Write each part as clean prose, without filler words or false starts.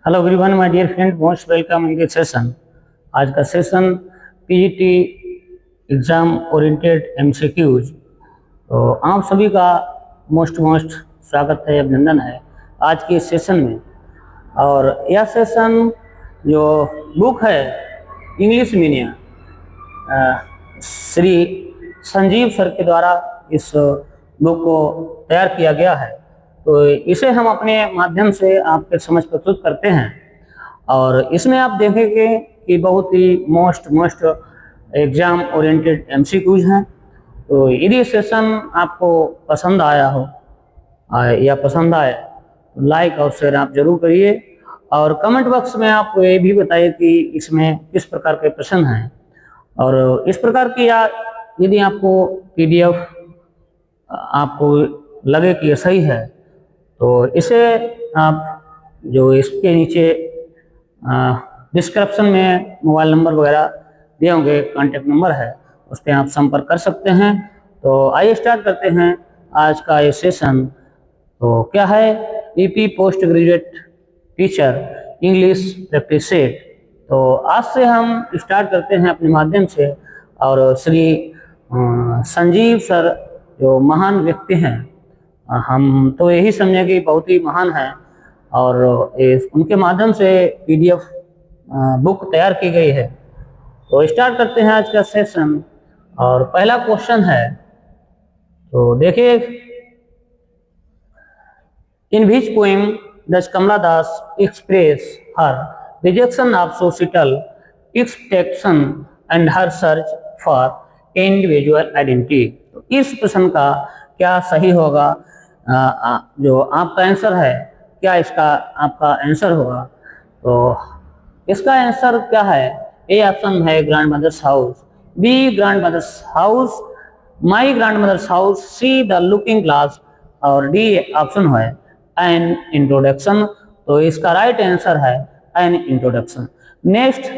Hello everyone, my dear friend, most welcome in this session. आज का session PGT exam oriented MCQs. तो आप सभी का मोस्ट स्वागत है, अभिनंदन है आज के इस सेशन में। और यह सेशन जो बुक है English medium Shri Sanjeev sir के द्वारा इस बुक को तैयार किया गया है, तो इसे हम अपने माध्यम से आपके समझ प्रस्तुत करते हैं। और इसमें आप देखेंगे कि बहुत ही मोस्ट एग्जाम ओरिएंटेड एमसीक्यूज हैं। तो यदि सेशन आपको पसंद आया हो या पसंद आए तो लाइक और शेयर आप जरूर करिए, और कमेंट बॉक्स में आप ये भी बताइए कि इसमें किस प्रकार के प्रश्न हैं। और इस प्रकार की या यदि आपको पीडीएफ आपको लगे कि ये सही है तो इसे आप जो इसके नीचे डिस्क्रिप्शन में मोबाइल नंबर वगैरह दिए होंगे, कॉन्टेक्ट नंबर है, उस पर आप संपर्क कर सकते हैं। तो आइए स्टार्ट करते हैं आज का ये सेशन। तो क्या है EP post graduate teacher English practice set. तो आज से हम स्टार्ट करते हैं अपने माध्यम से। और श्री संजीव सर जो महान व्यक्ति हैं, हम तो यही समझे कि बहुत ही महान है, और उनके माध्यम से पीडीएफ बुक तैयार की गई है। तो स्टार्ट करते हैं आज का सेशन। और पहला क्वेश्चन है, तो देखिए, in which poem does Kamala Das express her rejection of societal expectation and her search for individual identity. तो इस प्रश्न का क्या सही होगा, जो आपका आंसर है, क्या इसका आपका आंसर होगा? तो इसका आंसर क्या है? ए ऑप्शन है grandmother's house, B grandmother's house, my grandmother's house, C the looking glass, और डी ऑप्शन है एन इंट्रोडक्शन। तो इसका राइट आंसर है an introduction. Next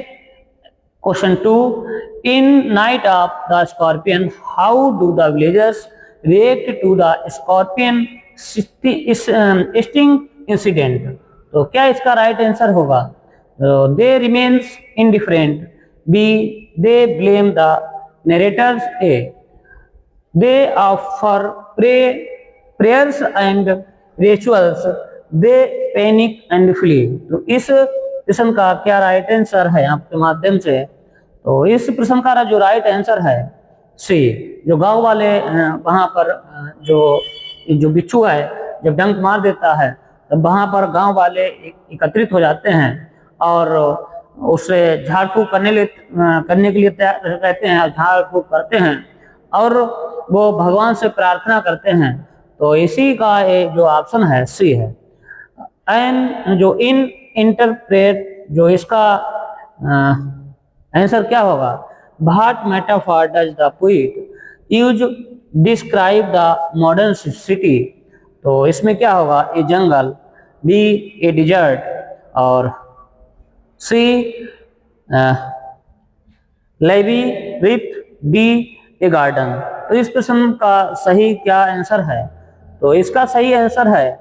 question 2, in night of the scorpion how do the villagers react to the scorpion sting incident. तो क्या इसका right answer होगा? They remains indifferent, B they blame the narrators, A they offer prayers and rituals, they panic and flee. तो इस प्रश्न का क्या right answer है आपके माध्यम से? तो इस प्रश्न का जो राइट आंसर है सी, जो गांव वाले वहां पर जो बिच्छू है जब डंक मार देता है तब वहां पर गांव वाले एकत्रित हो जाते हैं और उससे झाड़ फूक करने के लिए कहते हैं, और झाड़ फूक करते हैं और वो भगवान से प्रार्थना करते हैं। तो इसी का जो ऑप्शन है सी है। एंड जो इन इंटरप्रेट, जो इसका आंसर क्या होगा? What metaphor does the poet use describe the modern city. तो इसमें क्या होगा? ए जंगल, बी ए डिजर्ट, और सी लेबीरिथ, डी ए गार्डन। तो इस प्रश्न का सही क्या आंसर है? तो इसका सही आंसर है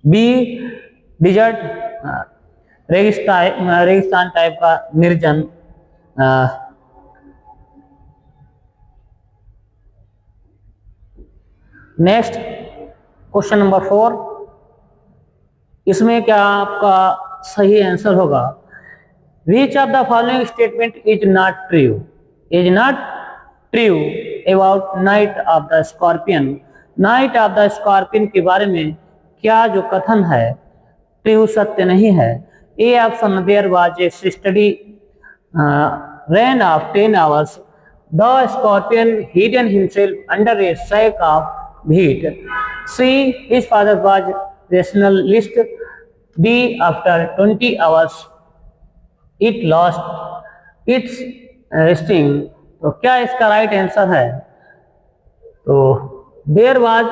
बी डिजर्ट, रेगिस्तान टाइप का निर्जन। नेक्स्ट क्वेश्चन नंबर 4, इसमें क्या आपका सही आंसर होगा? Which of the following statement is not true? Is not true about night of the scorpion. Night of the scorpion के बारे में क्या जो कथन है ट्रू, सत्य नहीं है? A option, there was a steady rain of 10 hours, the scorpion hidden himself under a sack of wheat, C his father was rationalist, D after 20 hours it lost its sting। तो क्या इसका right answer है? तो there was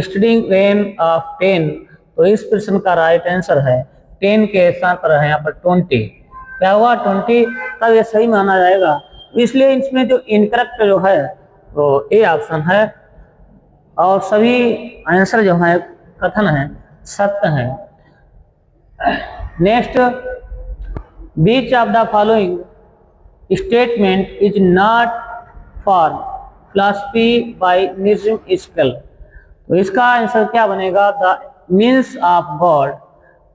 steady rain of 10। तो इस प्रश्न का right answer है 10 के स्थान पर है यहाँ पर 20। क्या हुआ? 20, तब ये सही माना जाएगा। इसलिए इसमें जो इनकरेक्ट जो है वो ए ऑप्शन है, और सभी आंसर जो है कथन है सत्य है। Next, which of the following statement is not for philosophy by Nissim Ezekiel. तो इसका आंसर क्या बनेगा? The means of God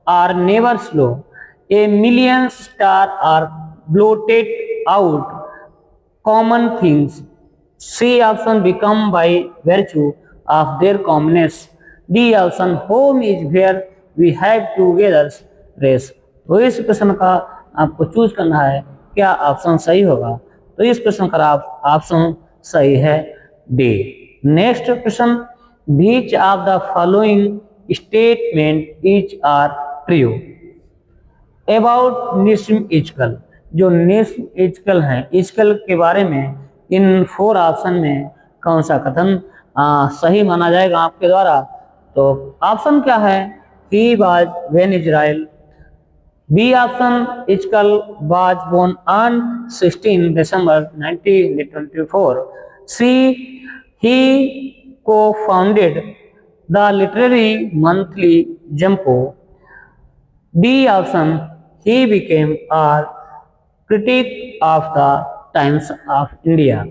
are never slow, a million star are blotted out common things. C option become by virtue of their commonness. D option home is where we have together race. तो इस प्रश्न का आपको choose करना है क्या option सही होगा। तो इस प्रश्न का ऑप्शन सही है डी। नेक्स्ट प्रश्न, which of the following statement is are true about Nissim Ezekiel. जो निस्म इजकल है, इजकल के बारे में इन 4 ऑप्शन में कौन सा कथन सही माना जाएगा आपके द्वारा? तो ऑप्शन क्या है? He was when Israel. B option, Ezekiel was born on 16 December 1924। C, he co-founded the literary monthly जंपो। D option, he became a critic of the Times of India।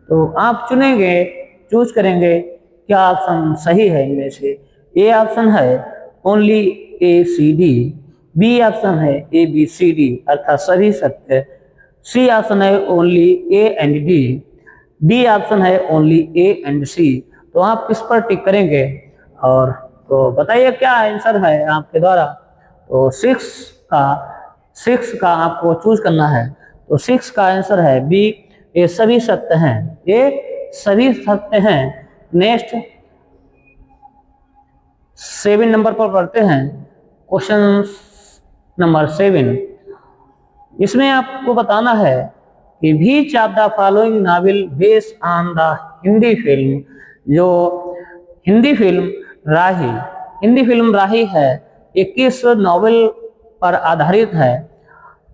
तो आप चुनेंगे, चूज करेंगे क्या ऑप्शन सही है इनमें से। ए ऑप्शन है ओनली ए सी डी, बी ऑप्शन है ए बी सी डी अर्थात सभी सत्य, सी ऑप्शन है only A and D, D option है ओनली ए एंड सी। तो आप किस पर टिक करेंगे और तो बताइए क्या आंसर है आपके द्वारा। तो 6 का आपको चूज करना है। तो 6 का आंसर है बी, ये सभी सत्य हैं, ये सभी सत्य हैं। नेक्स्ट 7 नंबर पर पढ़ते हैं, क्वेश्चन नंबर 7। इसमें आपको बताना है कि which of the following novel based on the Hindi film. जो हिंदी फिल्म राही है, ये किस नॉवेल पर आधारित है?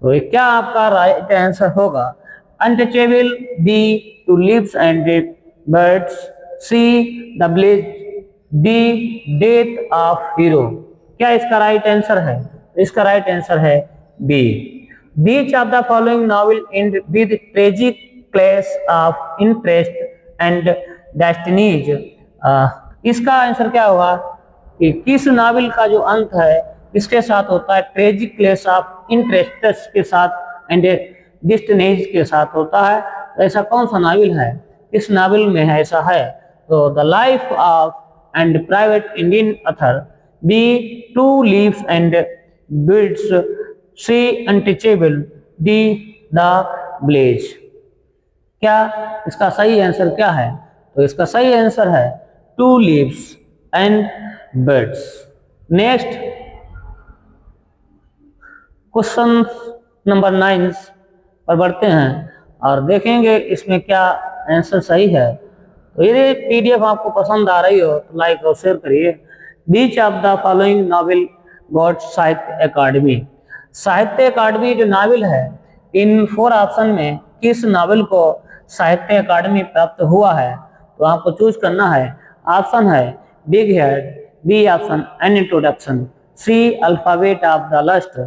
तो ये क्या आपका राइट आंसर होगा? Untouchable, B two lives and birds, C the village, D death of hero. क्या इसका राइट आंसर है? इसका राइट आंसर है B. Which of the following novel end with tragic clash of interest and destinies. इसका answer क्या होगा कि किस नॉवेल का जो अंत है इसके साथ होता है? ट्रेजिक क्लैश ऑफ इंटरेस्ट्स के साथ एंड डेस्टिनीज के साथ होता है। तो ऐसा कौन सा नॉवेल है? इस नॉवेल में है ऐसा है तो the life of and private Indian author, B two leaves and birds, C untouchable, D the village. क्या इसका सही आंसर क्या है? तो इसका सही आंसर है two leaves and birds. Next question number 9 पर बढ़ते हैं और देखेंगे इसमें क्या आंसर सही है। तो यदि पीडीएफ आपको पसंद आ रही हो तो लाइक और शेयर करिए। Which of the following novel got Sahitya Akademi. साहित्य अकादमी जो नावल है, इन 4 ऑप्शन में किस नावल को साहित्य अकादमी प्राप्त हुआ है? तो आपको चूज करना है। ऑप्शन है big head, B option an introduction, C alphabet of the lust,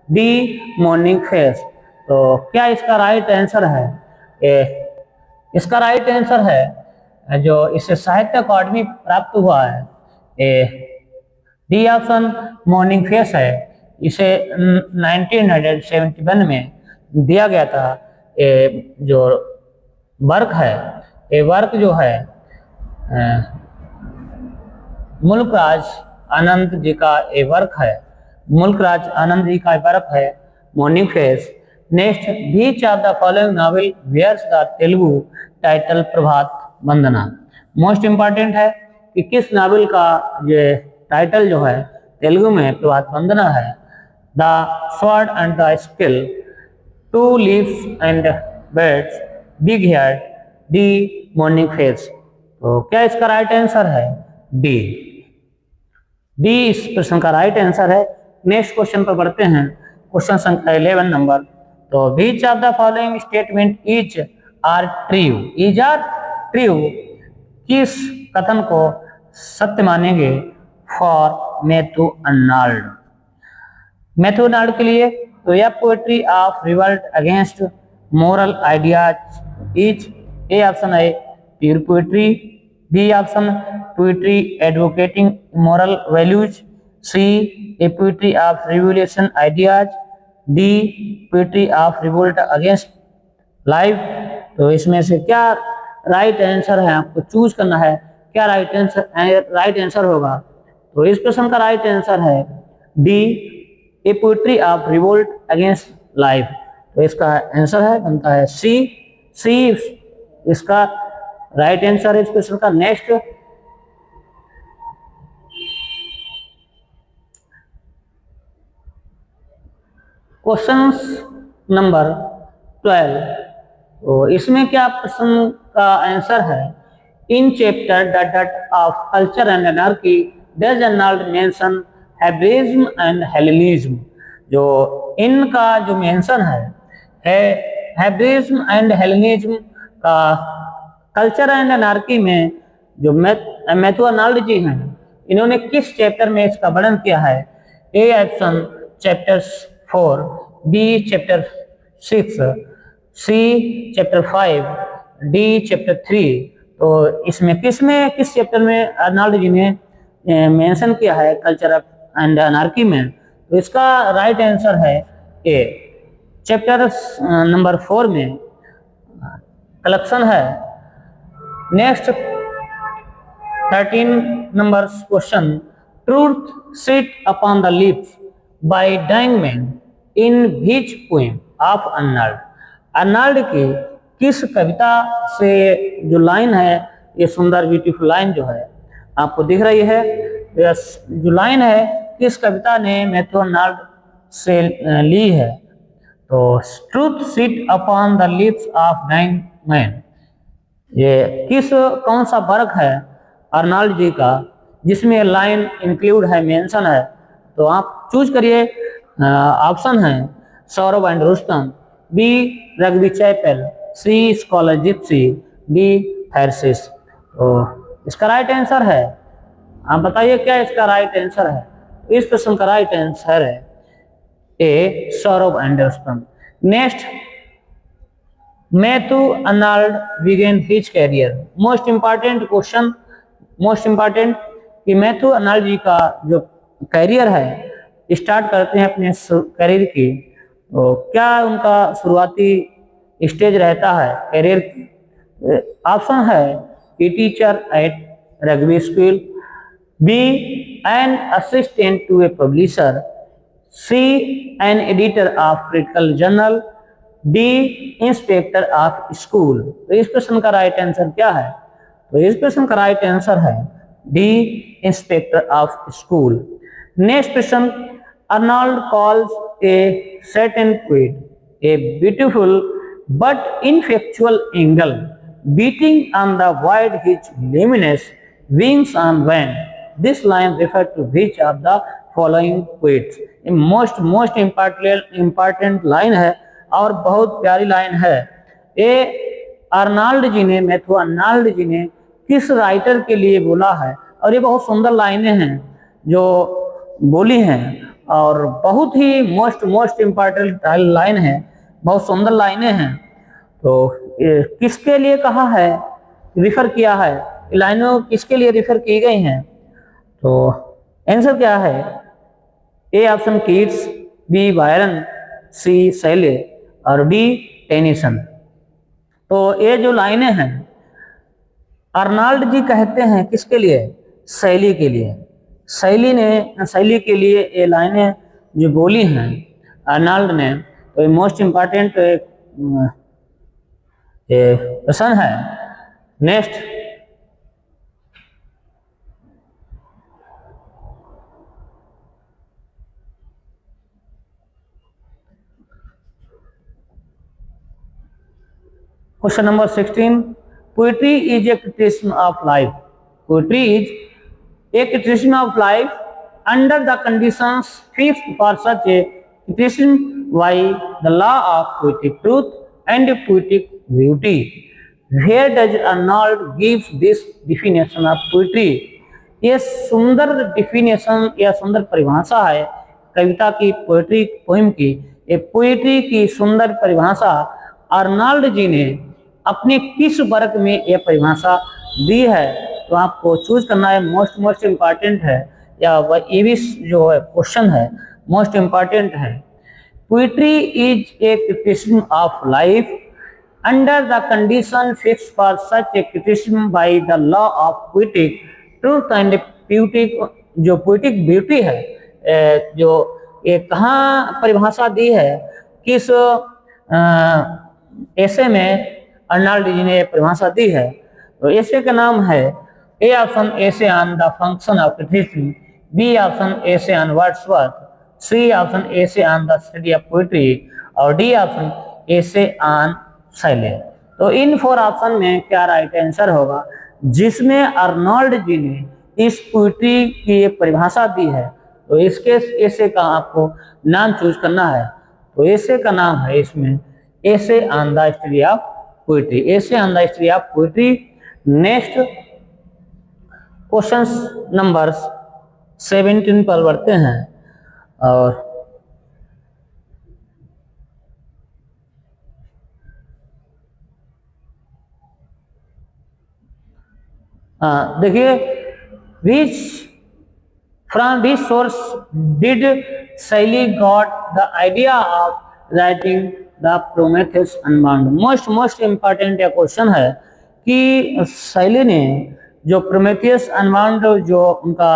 D morning face. तो क्या इसका राइट आंसर है? इसका राइट आंसर है जो इसे साहित्य अकादमी प्राप्त हुआ है, डी ऑप्शन मॉर्निंग फेस है। इसे 1971 में दिया गया था। जो वर्क है, ये वर्क जो है मुल्कराज आनंद जी का ये वर्क है, मुल्कराज आनंद जी का वर्क है morning face. Next, which of the following novel wears the Telugu title Prabhat Vandana. Most important है कि किस नावल का ये टाइटल जो है तेलुगु में प्रभात वंदना है। The sword and the sickle, two leaves and birds, big head, D morning face. तो क्या इसका राइट आंसर है? डी। डी इस प्रश्न का राइट आंसर है। नेक्स्ट क्वेश्चन पर बढ़ते हैं, क्वेश्चन संख्या 11 नंबर। तो which of the following statement is are true. Is are true किस कथन को सत्य मानेंगे? For Matthew Arnold. Matthew Arnold के लिए तो यह poetry of revolt against moral ideas is A option है pure poetry, B option poetry advocating moral values, C A poetry of revolution ideas, D poetry of revolt against life. तो इसमें से क्या right answer है, आपको choose करना है क्या राइट आंसर होगा। तो इस प्रश्न का राइट आंसर है D A poetry of revolt against life. तो इसका आंसर है बनता है सी इसका राइट आंसर है इस प्रश्न का। Next question number 12। तो इसमें क्या प्रश्न का आंसर है, in chapter dot of culture and anarchy does Arnold mention हेब्रिज्म and Hellenism. जो इनका जो मेंशन है हेब्रिज्म एंड हेलेनिज्म का कल्चर एंड एनार्की में जो मैथ्यू आर्नल्ड जी हैं इन्होंने किस चैप्टर में इसका वर्णन किया है। A option chapter 4, B chapter 6, C chapter 5, D chapter 3। तो इसमें किस चैप्टर में आर्नल्ड जी ने मेंशन किया है कल्चर एंड अनार्की में। तो इसका राइट आंसर है ए चैप्टर नंबर 4 में कलेक्शन है। Next 13 number question, truth sit upon the lips by dying man in which poem of Arnold. Arnold की किस कविता से जो लाइन है, ये सुंदर ब्यूटीफुल लाइन जो है आपको दिख रही है, जो लाइन है किस कविता ने मैथ्यू आर्नल्ड से ली है। तो truth sit upon the lips of dying man, ये कौन सा वर्क है आर्नल्ड जी का जिसमें लाइन इंक्लूड है, मेंशन है। तो आप चूज करिए। ऑप्शन है Sohrab and Rustum, B Rugby Chapel, C scholar gipsy, D Thyrsis. तो इसका राइट आंसर है, आप बताइए क्या इसका राइट आंसर है। इस प्रश्न का राइट आंसर है A Sohrab and Rustum. Next, Matthew Arnold began his career. Most important question, most important कि मैथ्यू आर्नल्ड जी का जो कैरियर है स्टार्ट करते हैं अपने कैरियर की, तो क्या उनका शुरुआती स्टेज रहता है कैरियर की। ऑप्शन है A teacher at Rugby school, B an assistant to a publisher, C an editor of critical journal, D inspector of school. तो इस प्रश्न का राइट आंसर क्या है। तो इस प्रश्न का राइट आंसर है D inspector of school. Next question, Arnold calls a certain poet a beautiful but ineffectual angle beating on the wide his luminous wings on wind. This line refers to which of the following poets? Most important line है और बहुत प्यारी line है। ये Arnold जी ने, Matthew Arnold जी ने किस writer के लिए बोला है, और ये बहुत सुंदर लाइनें हैं जो बोली हैं और बहुत ही मोस्ट इम्पॉर्टेंट लाइन है, बहुत सुंदर लाइनें हैं। तो किसके लिए कहा है, रिफर किया है, लाइनों किसके लिए रिफर की गई हैं। तो आंसर क्या है, A option Keats, B Byron, C Shelley और डी टेनिसन। तो ये जो लाइनें हैं आर्नल्ड जी कहते हैं किसके लिए, शैली के लिए। शैली के लिए ये लाइनें जो बोली हैं आर्नल्ड ने, तो ये मोस्ट इम्पॉर्टेंट प्रश्न है। Next, question number 16, poetry is a criticism of life. Poetry is a criticism of life under the conditions fixed for such A criticism by the law of poetic truth and poetic beauty. Where does Arnold gives this definition of poetry? ये सुंदर definition या सुंदर परिभाषा है कविता की, poetry poem की, ए poetry की सुंदर परिभाषा अर्नाल्ड जी ने अपने किस वर्क में यह परिभाषा दी है? तो आपको चूज करना है, मोस्ट इम्पॉर्टेंट है, या वह ये भी जो है क्वेश्चन है मोस्ट इम्पॉर्टेंट है। Poetry is a criticism of life under the condition fixed for such a criticism by the law of poetic truth and poetic, जो poetic beauty है, जो ये कहाँ परिभाषा दी है, किस ऐसे में अर्नाल्ड जी ने परिभाषा दी है? तो ऐसे का नाम है A option essay on the function of criticism, B option essay on Wordsworth, C option essay on the study of poetry, और D option essay on Shelley. तो इन 4 ऑप्शन में क्या राइट आंसर होगा, जिसमें अर्नाल्ड जी ने इस पोएट्री की ये परिभाषा दी है? तो इसके ऐसे का आपको नाम चूज करना है। तो ऐसे का नाम है इसमें essay on the study of poetry, essay on the study of poetry. Next question number 17 पर बढ़ते हैं। और देखिए, from which source did Shelley got the idea of writing the Prometheus Unbound? Most important यह क्वेश्चन है कि शैली ने जो प्रोमेथियस अनबाउंड जो उनका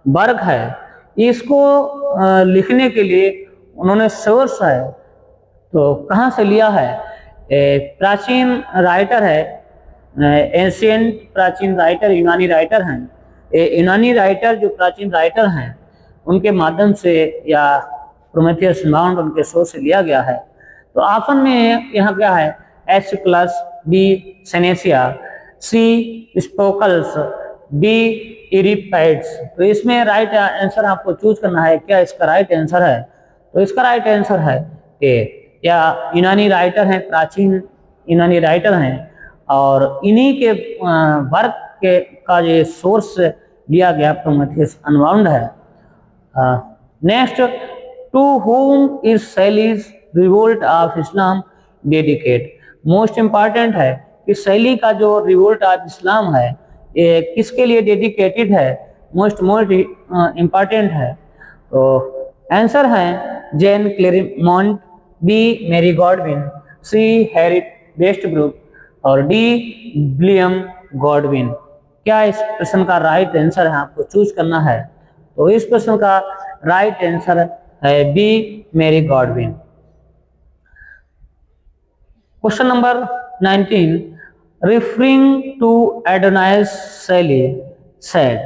वर्क है, इसको लिखने के लिए उन्होंने सोर्स है तो कहाँ से लिया है? प्राचीन राइटर है, एंशिएंट प्राचीन राइटर, यूनानी राइटर हैं। यूनानी राइटर जो प्राचीन राइटर हैं उनके माध्यम से या प्रोमेथियस अनबाउंड उनके सोर्स से लिया गया है। तो ऑप्शन में यहाँ क्या है? एस्किलस, बी सेनेसिया, सी स्पोकल्स, डी इरिपाइड्स। तो इसमें राइट आंसर आपको चूज करना है। क्या इसका राइट आंसर है? तो इसका राइट आंसर है ए, या यूनानी राइटर हैं, प्राचीन यूनानी राइटर हैं, और इन्हीं के वर्क के का जो सोर्स लिया गया प्रोमेथियस अनबाउंड है। Next, to whom is Shelley's Revolt of Islam dedicate? Most important है कि शैली का जो रिवोल्ट ऑफ इस्लाम है ये किसके लिए डेडिकेटेड है? मोस्ट इम्पॉर्टेंट है। तो आंसर है Jane Clairmont, B Mary Godwin, C Harriet Westbrook, और डी विलियम गॉडविन। क्या इस प्रश्न का राइट आंसर है? आपको चूज करना है। तो इस प्रश्न का राइट आंसर है B Mary Godwin. Question number 19, referring to Adonais Shelley said,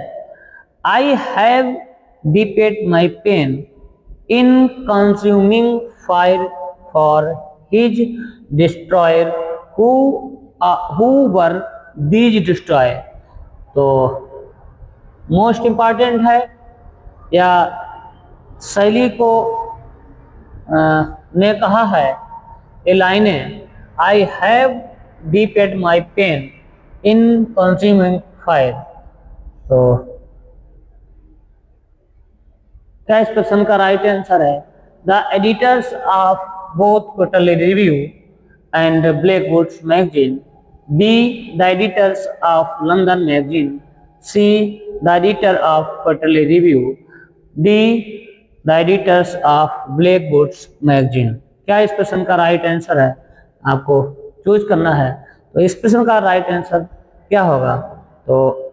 I have dipped my pen in consuming fire for his destroyer, who were these destroyer? तो मोस्ट इम्पॉर्टेंट है, या शैली को ने कहा है ये लाइनें, I have dipped my pen in consuming fire. तो क्या इस प्रश्न का राइट आंसर है? The editors of both Quarterly Review and Blackwood's Magazine, B the editors of London Magazine, C the editor of quarterly Review, D the editors of Blackwood's Magazine. क्या इस प्रश्न का राइट आंसर है? आपको choose करना है। तो इस प्रश्न का राइट आंसर क्या होगा? तो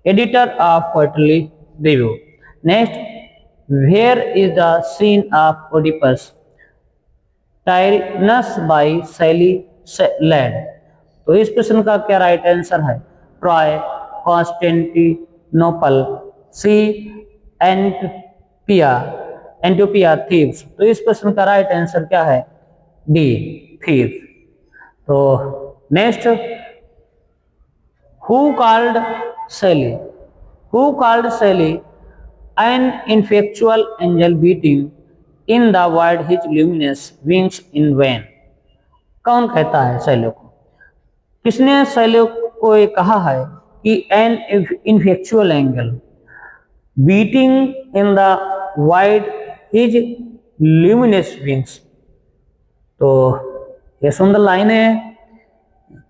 editor of quarterly review. Next, where is the scene of Oedipus Tyrannus by Shelley lad? तो इस प्रश्न का क्या राइट आंसर है? Troy, Constantinople, C Ethiopia, Thebes. तो इस प्रश्न का राइट आंसर क्या है? D Thebes. तो next, who called Shelley an ineffectual angel beating in the wide his luminous wings in vain? कौन कहता है शैली को? किसने शैली को ये कहा है कि an ineffectual angel beating in the wide his luminous wings. तो ये सुंदर लाइनें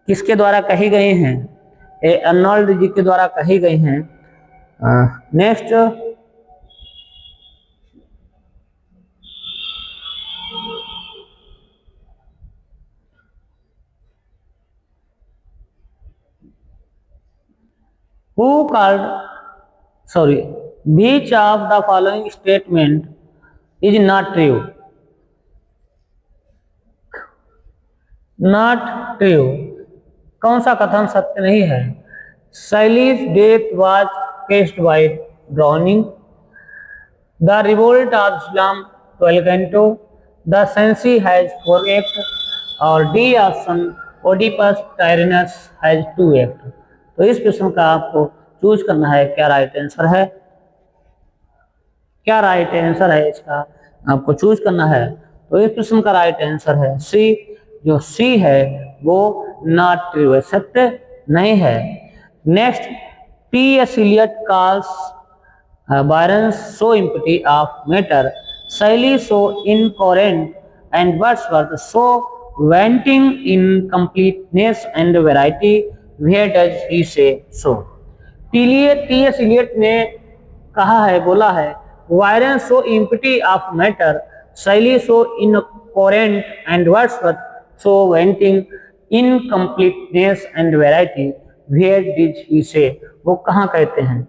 किसके द्वारा कही गई हैं? ये अर्नोल्ड जी के द्वारा कही गई हैं। Next, who called sorry which of the following statement is not true? not true, कौन सा कथन सत्य नहीं है? Shelley's death was caused by drowning, the revolt of Islam 12 canto, the census has 4 act, और D option Oedipus Tyrannus has 2 act. तो इस प्रश्न का आपको चूज करना है, क्या राइट आंसर है, क्या राइट आंसर है इसका आपको चूज करना है। तो इस प्रश्न का राइट आंसर है सी, जो सी है वो नॉट ट्रू है, सत्य नहीं है। Next, T S Eliot calls Byron so empty of matter, Shelley so incoherent, and Wordsworth so wanting in completeness and variety, where does he say so? T S. Eliot ने कहा है, बोला है, Byron so empty of matter, Shelley so incoherent, and Wordsworth so wanting in completeness and variety, where did he say? वो कहाँ कहते हैं?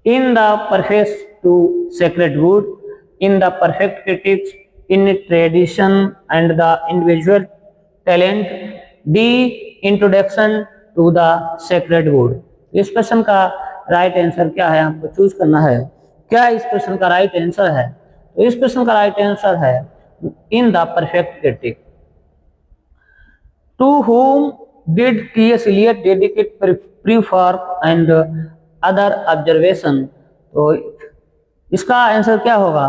In the preface to Sacred Wood, in the perfect critics, in tradition and the individual talent, D introduction to the Sacred Wood। इस प्रश्न का right answer क्या है, आपको चूज करना है। क्या इस प्रश्न का राइट आंसर है? तो इस प्रश्न का राइट आंसर है in the perfect critic. To whom did T.S. Eliot dedicate Petrarch and other observation? तो इसका आंसर क्या होगा?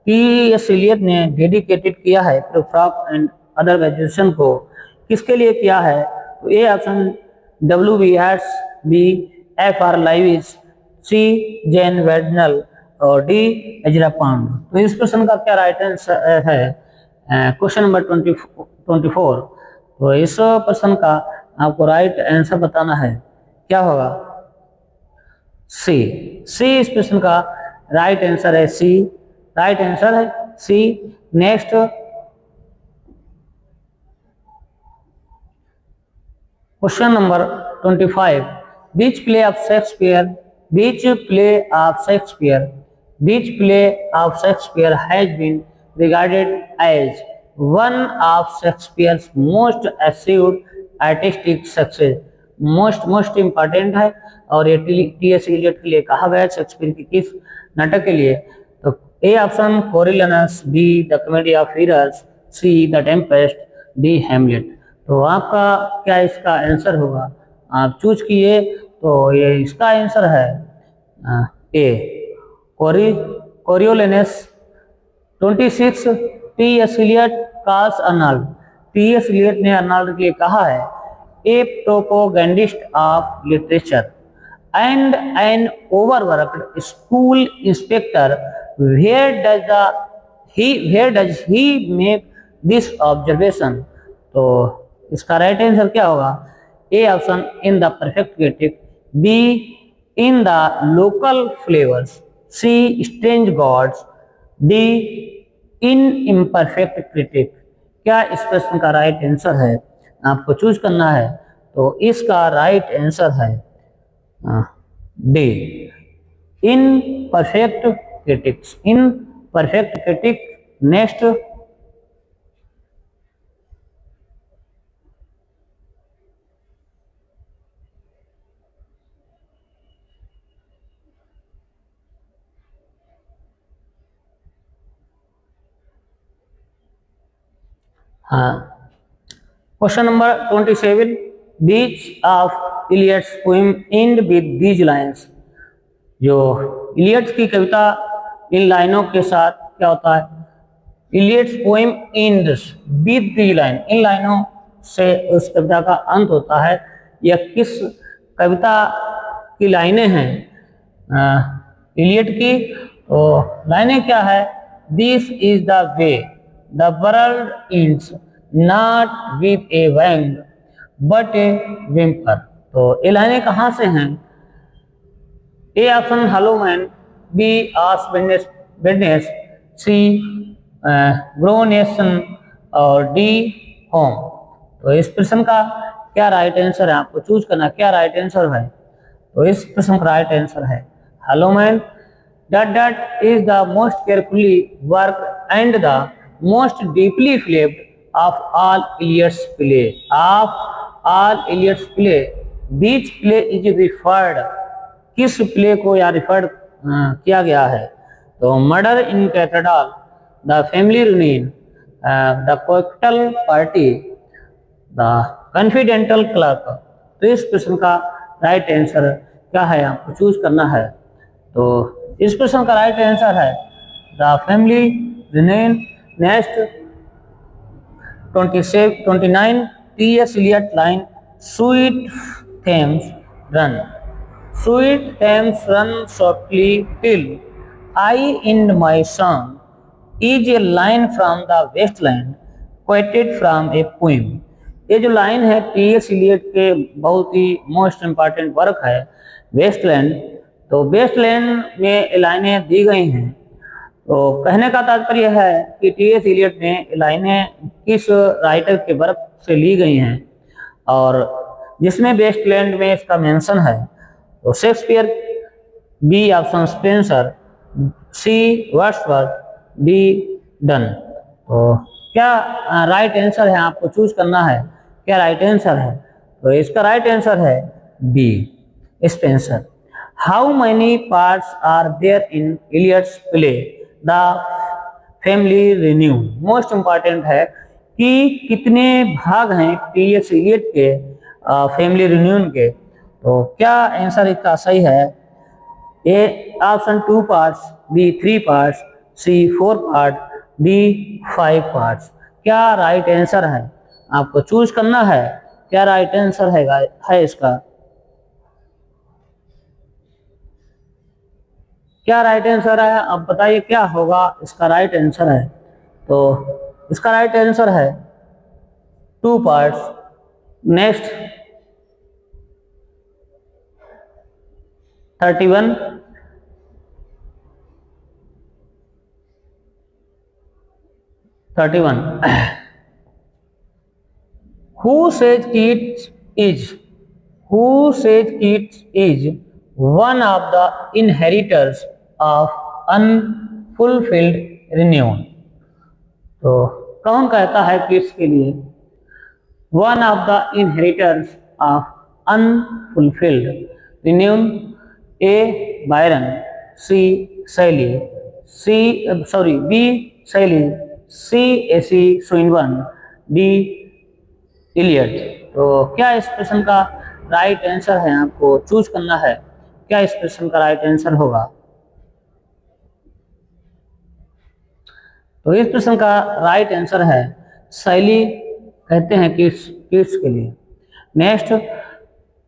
टी.एस. इलियट ने डेडिकेटेड किया है पेट्रार्क एंड अदर ऑब्जर्वेशन को, किसके लिए किया है? तो A option W.B. Yeats, B F.R. Leavis, C Jane Weddell, और डी एजरा पाउंड। तो इस प्रश्न का क्या राइट आंसर है? Question number 24। तो इस प्रश्न का आपको राइट आंसर बताना है, क्या होगा? सी। सी इस प्रश्न का राइट आंसर है, सी राइट आंसर है C. Next, question number 25, which play of Shakespeare, which play of Shakespeare, which play of Shakespeare has been regarded as one of Shakespeare's most achieved artistic success. Most important है, और ये T.S.. Eliot के लिए कहा गया है, Shakespeare की किस नाटक के लिए? तो A option Coriolanus, B the Comedy of Errors, C the Tempest, D Hamlet. तो आपका क्या इसका आंसर होगा? आप चूज किए, तो ये इसका आंसर है A Coriolanus. 26, T S. Eliot calls Arnold, T S. Eliot ने अर्नोल्ड के लिए कहा है a propagandist of literature and an overworked school inspector, where does he make this observation? तो इसका राइट आंसर क्या होगा? A option in the perfect critic, B in the local flavours, C strange gods, D in imperfect critic. क्या इस प्रश्न का right answer है? आपको चूज करना है। तो इसका राइट आंसर है D imperfect critics, imperfect critic. Next, हाँ, question number 27, which of Eliot's poem end with these lines. जो इलियट्स की कविता इन लाइनों के साथ क्या होता है? Eliot's poem ends with these line, इन लाइनों से उस कविता का अंत होता है। यह किस कविता की लाइनें हैं? इलियट की। तो लाइनें क्या है? This is the way the world ends not with a bang but a whimper. तो ये लाइनें कहाँ से हैं? A option Hollow Men, B Ash witness, C Gerontion और डी होम। तो इस प्रश्न का क्या राइट आंसर है? आपको चूज करना क्या राइट आंसर है। तो इस प्रश्न का राइट आंसर है hello man. that is the most carefully worked and the most deeply flaved of all Eliot's play. Of all Eliot's play, which play is referred? किस प्ले को या रिफर्ड किया गया है? तो Murder in Cathedral, the family Reunion, the Cocktail Party, the Confidential Clerk. तो इस प्रश्न का राइट आंसर क्या है? आपको चूज करना है। तो इस प्रश्न का राइट आंसर है the family Reunion. Next 29 T S. Eliot line sweet Thames run, sweet Thames run softly till I end my song is a line from the Wasteland quoted from a poem. ये जो लाइन है T S. Eliot के बहुत ही most important work है Wasteland. तो Wasteland में लाइनें दी गई हैं। तो कहने का तात्पर्य है कि टी.एस. इलियट ने लाइनें किस राइटर के वर्क से ली गई हैं और जिसमें वेस्टलैंड में इसका मेंशन है। तो शेक्सपियर, बी ऑप्शन स्पेंसर, सी वर्ड्सवर्थ, डी डन। तो क्या राइट आंसर है? आपको चूज करना है क्या राइट आंसर है। तो इसका राइट आंसर है B Spenser. How many parts are there in Eliot's play the family reunion. Most important है कि कितने भाग हैं टी.एस. इलियट के फैमिली रियूनियन के। तो क्या आंसर इसका सही है? A option 2 parts, B 3 parts, C 4 part, D 5 parts. क्या राइट आंसर है? आपको चूज करना है क्या राइट आंसर है इसका। क्या राइट आंसर है? अब बताइए क्या होगा इसका राइट आंसर है। तो इसका राइट आंसर है 2 parts. Next 31 Who says Keats is one of the inheritors of unfulfilled renown। तो कौन कहता है कीट्स के लिए one of the inheritors of unfulfilled renown? A Byron, C Shelley, B Shelley, C A C Swinburne, D Eliot. तो क्या इस प्रश्न का राइट आंसर है? आपको चूज करना है क्या इस प्रश्न का राइट आंसर होगा। तो इस प्रश्न का राइट आंसर है शैली कहते हैं किड्स के लिए। Next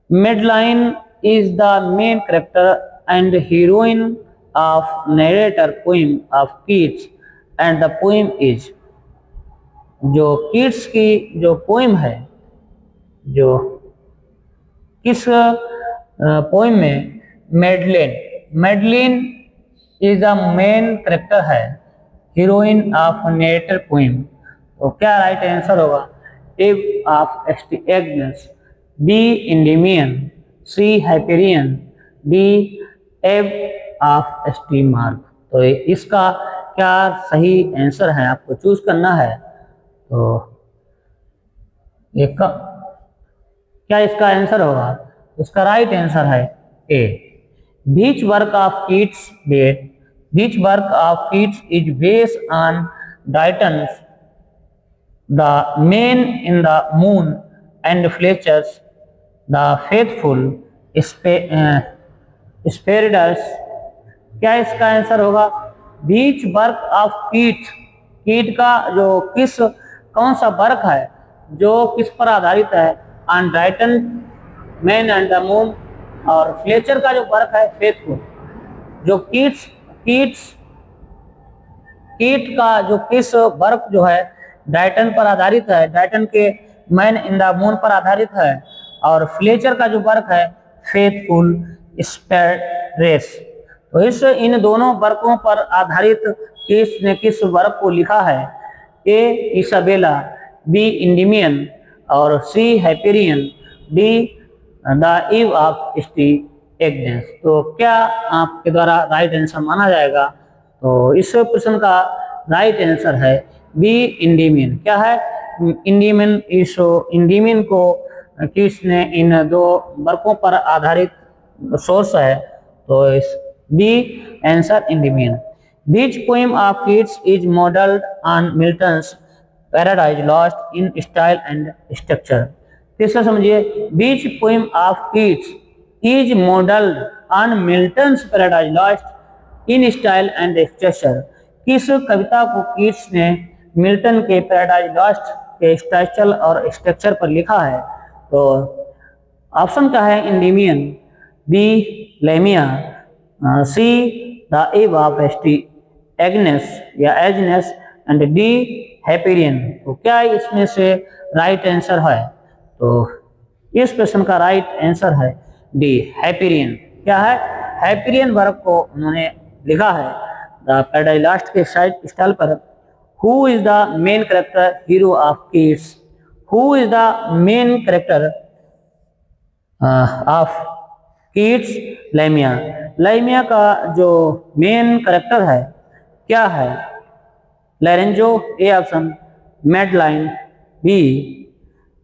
Medline is the main character and heroine of narrator poem of Keats and the poem is। जो कीट्स की जो पोएम है, जो किस पोएम में Madeline is the main character है, हीरोइन ऑफ नेरेटर पोएम। तो क्या राइट आंसर होगा? A of Agnes, B Endymion, C Hyperion, D Eve of St Mark. तो इसका क्या सही आंसर है? आपको चूज करना है। तो एक क्या इसका आंसर होगा? उसका राइट आंसर है ए। Which work of Keats is based on Drayton's The Man in the Moon and Fletcher's The Faithful Spheroids। क्या इसका आंसर होगा? बीच वर्क ऑफ कीट का जो कौन सा वर्क है जो किस पर आधारित है? On Drayton, man and the Moon, और फ्लेचर का जो वर्क है फेथफुल। जो कीट्स कीट का जो किस वर्क जो है डाइटन पर आधारित है, डाइटन के मैन इन द मून पर आधारित है, और फ्लेचर का जो वर्क है फेथफुल स्पैरेस। तो इस इन दोनों वर्कों पर आधारित किसने किस वर्क को लिखा है? ए इसाबेला, बी इंडिमियन और C Hyperion, D the Eve of Agnes. तो क्या आपके द्वारा राइट आंसर माना जाएगा? तो इस प्रश्न का राइट आंसर है बी इंडिमियन। क्या है? इंडिमियन। इस इंडिमियन को किसने इन दो वर्कों पर आधारित सोर्स है, तो इस B answer Endymion. Which poem of Keats is modeled on Milton's Paradise Lost in style and structure? तीसरा समझिए, Which poem of Keats is modeled on Milton's Paradise Lost in style and structure? किस कविता को Keats ने Milton के Paradise Lost के style और structure पर लिखा है? तो ऑप्शन क्या है? Endymion, B Lamia, C the Eve of Agnes या एजनेस, एंड डी हाइपेरियन। तो क्या इसमें से राइट आंसर है? तो इस प्रश्न का राइट आंसर है डी हाइपेरियन। क्या है? हाइपेरियन वर्क को उन्होंने लिखा है द पैराडाइज लॉस्ट के स्टाइल पर। Who is the main character hero of Keats? Who is the main character of Keats? Lamia. Lamia का जो मेन कैरेक्टर है क्या है? Lorenzo A option, Madeline B,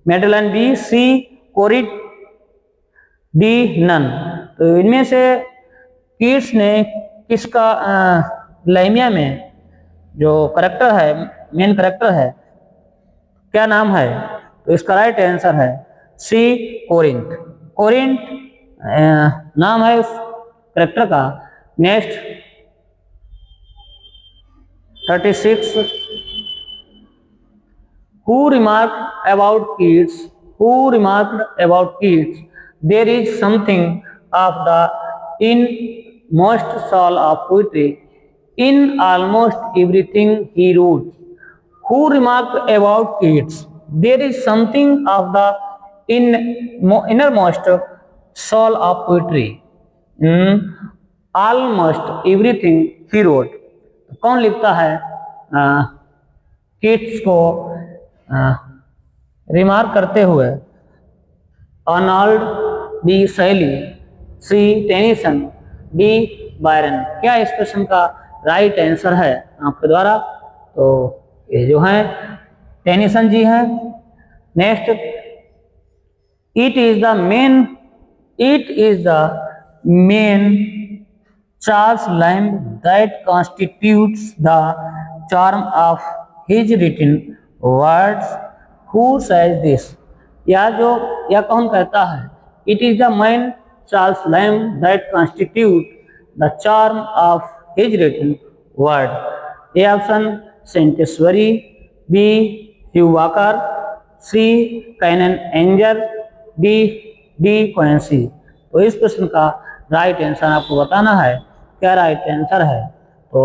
Madeline B, C Corinth, D none. तो इनमें से Keats ने किसका लेमिया में जो करेक्टर है, मेन करेक्टर है, क्या नाम है? तो इसका राइट आंसर है सी कोरिंथ। कोरिंथ नाम है उस करेक्टर का। Next 36, who remarked about Keats? Who remarked about Keats? There is something of the inmost soul of poetry in almost everything he wrote. Who remarked about Keats? There is something of the innermost soul of poetry in almost everything he wrote. कौन लिखता है Keats को remark करते हुए? Arnold, B Shelley, सी Tennyson, D Byron. क्या इस प्रश्न का राइट आंसर है आपके द्वारा? तो ये जो है टेनिसन जी हैं। Next, it is the main Charles Lamb that constitutes the charm of his written words. Who says this? यह कौन कहता है? It is the man Charles Lamb that constitutes the charm of his written word. A option Saint-Exupéry, B Hugh Walker, C Canon Ainger, D Quincy। तो इस प्रश्न का right answer आपको बताना है। क्या राइट आंसर है? तो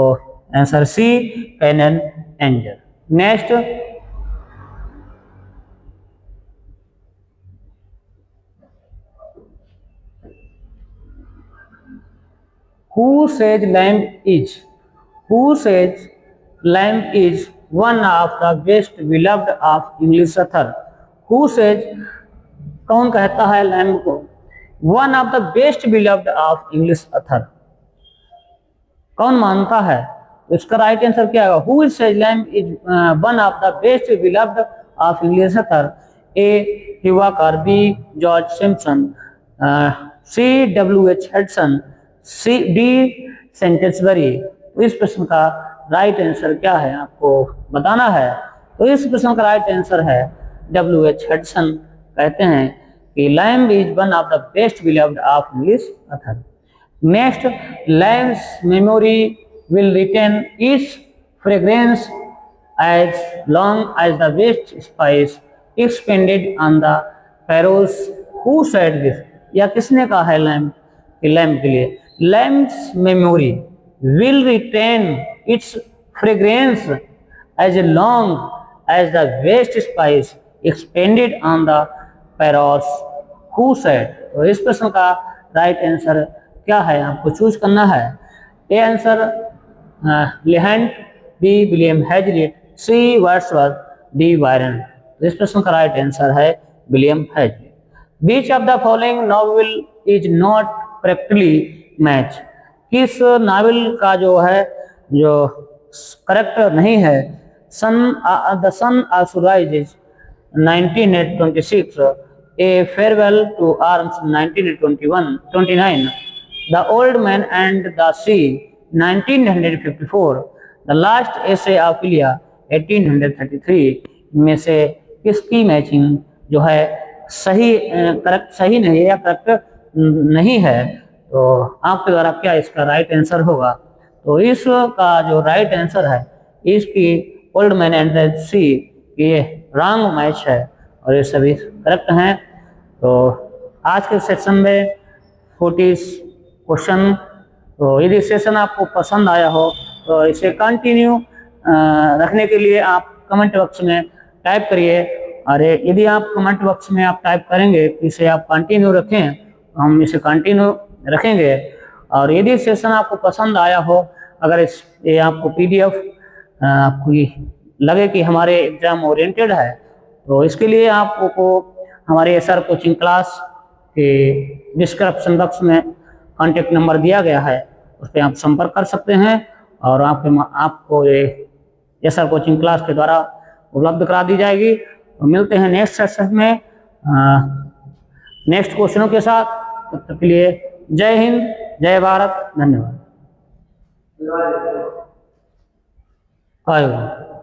answer C Canon Ainger. Next, who says Lamb is one of the best beloved of English author? Who says, कौन कहता है लैम्ब को one of the best beloved of English author? कौन मानता है? तो इसका राइट आंसर क्या होगा? Who says Lamb is one of the best beloved of English author? A Hugh Walker, B George Simpson, C W H. Hudson, C D Saint Exupery. तो इस प्रश्न का राइट आंसर क्या है आपको बताना है। तो इस प्रश्न का राइट आंसर है डब्ल्यू.एच. हेडसन। कहते हैं कि lamb is one of the best beloved of English author. Next, lamb's memory will retain its fragrance as long as the best spice expended on the pharaohs. Who said this? या किसने कहा है lamb के लिए? Lamb's memory will retain its fragrance as long as the waste spice expanded on the parrots who said। तो इस प्रश्न का राइट आंसर क्या है, आपको चूज करना है। A answer Leigh Hunt, B William Hazlitt, C Wordsworth, D Byron. तो इस प्रश्न का राइट आंसर है William Hazlitt. Which of the following novel is not correctly match. किस नावल का जो है जो करेक्ट नहीं है। Sun the sun also rises 1926, A Farewell to Arms 1929, the Old Man and the Sea 1954, the Last Essay of Elia 1833 में से किसकी मैचिंग जो है सही करेक्ट सही नहीं है या करेक्ट नहीं है। तो आपके द्वारा क्या इसका राइट आंसर होगा। तो इसका जो राइट आंसर है इसकी ओल्ड मैन एंड द सी ये रॉन्ग मैच है और ये सभी करेक्ट हैं। तो आज के सेशन में 40 क्वेश्चन। तो यदि सेशन आपको पसंद आया हो तो इसे कंटिन्यू रखने के लिए आप कमेंट बॉक्स में टाइप करिए। और यदि आप कमेंट बॉक्स में आप टाइप करेंगे कि इसे आप कंटिन्यू रखें तो हम इसे कंटिन्यू रखेंगे। और यदि सेशन आपको पसंद आया हो, अगर ये आपको PDF आपको लगे कि हमारे एग्जाम ओरिएंटेड है तो इसके लिए आपको हमारे SR कोचिंग क्लास के डिस्क्रिप्शन बॉक्स में कॉन्टेक्ट नंबर दिया गया है, उस पर आप संपर्क कर सकते हैं और आपको ये SR कोचिंग क्लास के द्वारा उपलब्ध करा दी जाएगी। तो मिलते हैं नेक्स्ट सेशन में नेक्स्ट क्वेश्चनों के साथ। तब तक के लिए जय हिंद, जय भारत, धन्यवाद।